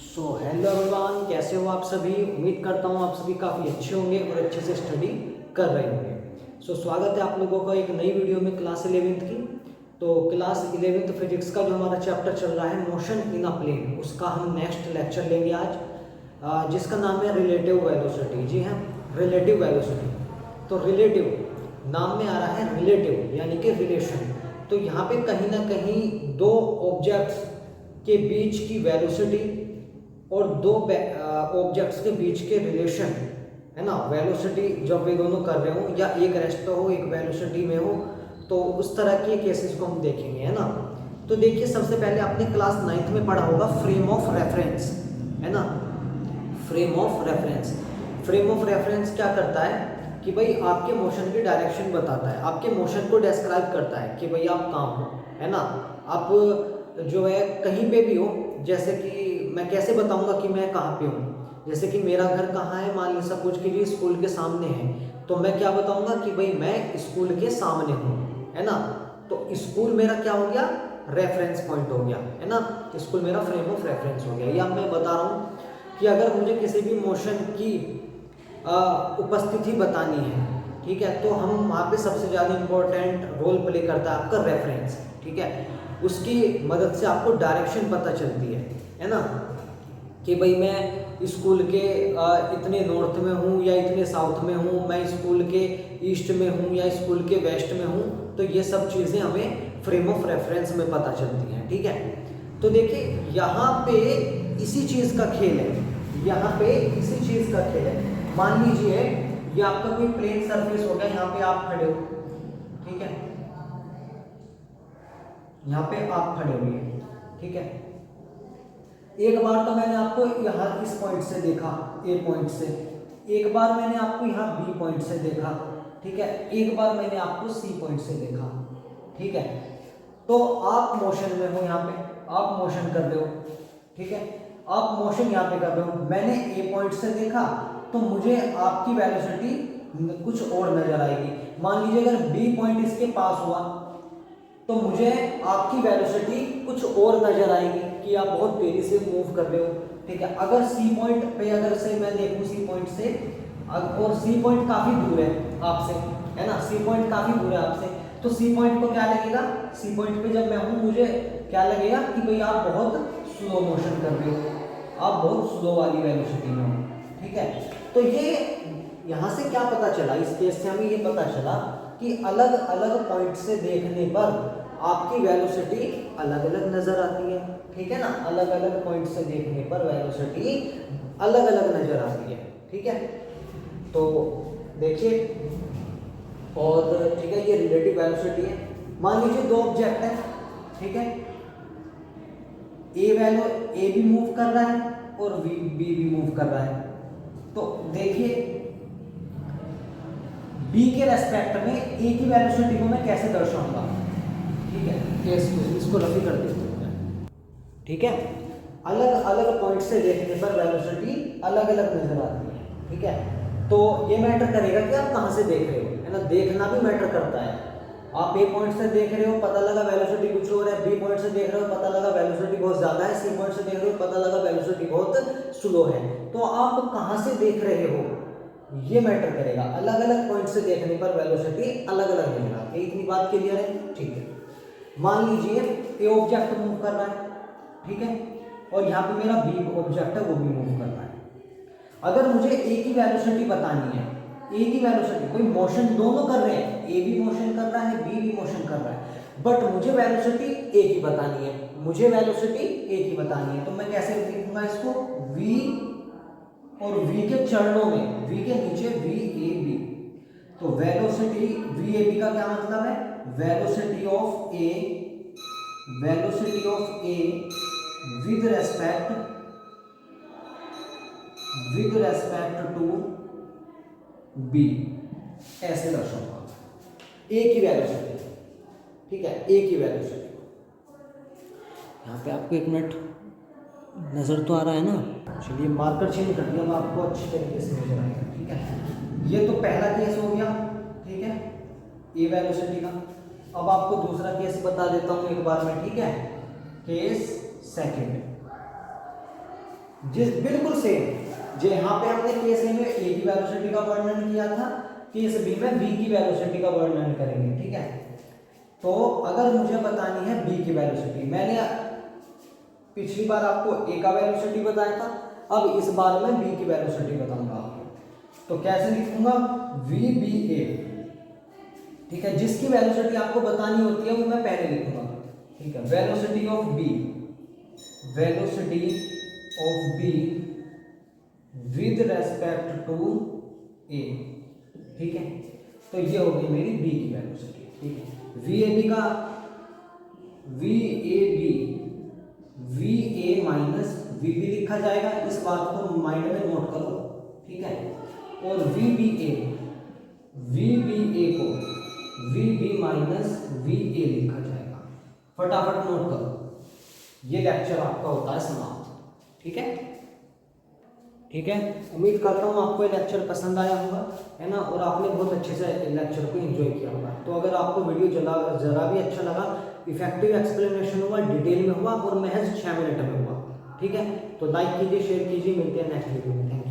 Hello everyone, कैसे हो आप सभी। उम्मीद करता हूँ आप सभी काफ़ी अच्छे होंगे और अच्छे से स्टडी कर रहे होंगे। स्वागत है आप लोगों का एक नई वीडियो में क्लास 11th की। तो क्लास 11th फिजिक्स का जो हमारा चैप्टर चल रहा है मोशन इन अ प्लेन, उसका हम नेक्स्ट लेक्चर लेंगे आज, जिसका नाम है रिलेटिव वेलोसिटी। जी हाँ, रिलेटिव वेलोसिटी। तो रिलेटिव नाम में आ रहा है रिलेटिव यानी कि रिलेशन। तो यहाँ पे कहीं ना कहीं दो ऑब्जेक्ट्स के बीच की वेलोसिटी और दो ऑब्जेक्ट्स के बीच के रिलेशन है ना, वेलोसिटी जब वे दोनों कर रहे हो या एक रेस्ट हो एक वेलोसिटी में हो, तो उस तरह के केसेस को हम देखेंगे, है ना। तो देखिए, सबसे पहले आपने क्लास 9th में पढ़ा होगा फ्रेम ऑफ रेफरेंस, है ना। Frame of reference, frame of reference क्या करता है कि भाई आपके मोशन की डायरेक्शन बताता है, आपके मोशन को डिस्क्राइब करता है कि भाई आप कहाँ हो, है ना। आप जो है कहीं पे भी हो, जैसे कि मैं कैसे बताऊंगा कि मैं कहाँ पे हूँ। जैसे कि मेरा घर कहाँ है, मान लीजिए सपोज कीजिए स्कूल के सामने है, तो मैं क्या बताऊंगा कि भाई मैं स्कूल के सामने हूँ, है ना। तो स्कूल मेरा क्या हो गया, रेफरेंस पॉइंट हो गया, है ना। स्कूल मेरा फ्रेम ऑफ रेफरेंस हो गया। या मैं बता रहा हूँ कि अगर मुझे किसी भी मोशन की उपस्थिति बतानी है, ठीक है, तो हम वहाँ पे सबसे ज़्यादा इम्पोर्टेंट रोल प्ले करता है आपका रेफरेंस, ठीक है। उसकी मदद से आपको डायरेक्शन पता चलती है ना, कि भाई मैं स्कूल के इतने नॉर्थ में हूँ या इतने साउथ में हूँ, मैं स्कूल के ईस्ट में हूँ या स्कूल के वेस्ट में हूँ। तो ये सब चीज़ें हमें फ्रेम ऑफ रेफरेंस में पता चलती हैं, ठीक है। तो देखिए यहाँ पे इसी चीज़ का खेल है, यहाँ पे इसी चीज़ का खेल है। मान लीजिए ये आपका कोई प्लेन सरफेस हो गया, यहाँ पे आप खड़े हो, ठीक है, यहाँ पे आप खड़े हुए हैं, ठीक है। एक बार तो मैंने आपको यहाँ इस पॉइंट से देखा, ए पॉइंट से, एक बार मैंने आपको यहाँ बी पॉइंट से देखा, ठीक है, एक बार मैंने आपको सी पॉइंट से देखा, ठीक है। तो आप मोशन में हो, यहाँ पे आप मोशन कर रहे हो, ठीक है, आप मोशन यहाँ पे कर रहे हो। मैंने ए पॉइंट से देखा तो मुझे आपकी वेलोसिटी कुछ और नजर आएगी। मान लीजिए अगर बी पॉइंट इसके पास हुआ तो मुझे आपकी वेलोसिटी कुछ और नजर आएगी कि आप बहुत तेजी से मूव कर रहे हो, ठीक है। अगर सी पॉइंट पे अगर से मैं देखूं सी पॉइंट से, और सी पॉइंट काफी दूर है आपसे, है ना, सी पॉइंट काफी दूर है आपसे, तो सी पॉइंट को क्या लगेगा, सी पॉइंट पे जब मैं हूं मुझे क्या लगेगा कि भाई आप बहुत स्लो मोशन कर रहे हो, आप बहुत स्लो वाली वेलोसिटी में हो, ठीक है। तो ये यहाँ से क्या पता चला, इस केस से हमें ये पता चला कि अलग अलग पॉइंट से देखने पर आपकी वेलोसिटी अलग अलग नजर आती है, ठीक है ना। अलग अलग पॉइंट से देखने पर वेलोसिटी अलग अलग नजर आती है, ठीक है। तो देखिए, और ठीक है, ये रिलेटिव वेलोसिटी है। मान लीजिए दो ऑब्जेक्ट है, ठीक है, ए भी मूव कर रहा है और बी भी मूव कर रहा है। तो देखिए बी के रेस्पेक्ट में ए की वेलोसिटी को मैं कैसे दर्शाऊंगा, ठीक है, इसको रफी कर देते हैं, ठीक है। अलग अलग पॉइंट से देखने पर वेलोसिटी अलग अलग नजर आती है, ठीक है। तो ये मैटर करेगा कि आप कहाँ से देख रहे हो, है ना, देखना भी मैटर करता है। आप ए पॉइंट से देख रहे हो, पता लगा वेलोसिटी कुछ और है, बी पॉइंट से देख रहे हो, पता लगा वेलोसिटी बहुत ज्यादा है, सी पॉइंट से देख रहे हो, पता लगा वेलोसिटी बहुत स्लो है। तो आप कहाँ से देख रहे हो ये मैटर करेगा। अलग अलग पॉइंट से देखने पर वेलोसिटी अलग अलग नजर आती है। इतनी बात क्लियर है, ठीक है। मान लीजिए ए ऑब्जेक्ट मूव कर रहा है, ठीक है, और यहाँ पे मेरा बी ऑब्जेक्ट है वो भी मूव कर रहा है। अगर मुझे ए की वेलोसिटी बतानी है, ए की वेलोसिटी, कोई मोशन दोनों कर रहे हैं, ए भी मोशन कर रहा है बी भी मोशन कर रहा है, बट मुझे वेलोसिटी ए की बतानी है, मुझे वेलोसिटी ए की बतानी है। तो मैं कैसे लिखूंगा इसको, v और v के चरणों में, v के नीचे वी ए बी। तो वेलोसिटी वी ए बी का क्या मतलब है, velocity of A, velocity of A with respect to B, ऐसे दर्शाऊंगा ए की वेलोसिटी, ठीक है, ए की वेलोसिटी। यहाँ पे आपको एक मिनट नजर तो आ रहा है ना, चलिए मार्कर चेंज कर दिया, मैं आपको अच्छी तरीके से नजर आएगा, ठीक है। ये तो पहला केस हो गया, ठीक है, ए वेलोसिटी का। अब आपको दूसरा केस बता देता हूँ एक बार में, ठीक है। केस सेकंड, जिस बिल्कुल सेम जो यहाँ पे हमने केस ए में ए की वेलोसिटी का वर्णन किया था, केस बी में बी की वेलोसिटी का वर्णन करेंगे। ठीक है, तो अगर मुझे बतानी है बी की वेलोसिटी, मैंने पिछली बार आपको ए का वेलोसिटी बताया था, अब इस बार मैं बी की वेलोसिटी बताऊंगा आपको। तो कैसे लिखूंगा, वी बी ए। ठीक है, जिसकी वेलोसिटी आपको बतानी होती है वो मैं पहले लिखूंगा। ठीक है, velocity of B, velocity of B with respect to A. ठीक है, तो ये हो गई मेरी बी की वेलोसिटी। ठीक है, वी ए बी का, V A B, V A minus V B लिखा जाएगा, इस बात को माइंड में नोट करो। ठीक है, और V B A, V B A को V B minus V A लिखा जाएगा। फटाफट नोट करो, ये लेक्चर आपका होता है समाप्त। ठीक है, ठीक है, उम्मीद करता हूँ आपको ये लेक्चर पसंद आया होगा, है ना, और आपने बहुत अच्छे से लेक्चर को एंजॉय किया होगा। तो अगर आपको वीडियो जरा भी अच्छा लगा, इफेक्टिव एक्सप्लेनेशन हुआ, डिटेल में हुआ और महज 6 मिनट में हुआ, ठीक है, तो लाइक कीजिए, शेयर कीजिए, मिलते हैं नेक्स्ट वीडियो में।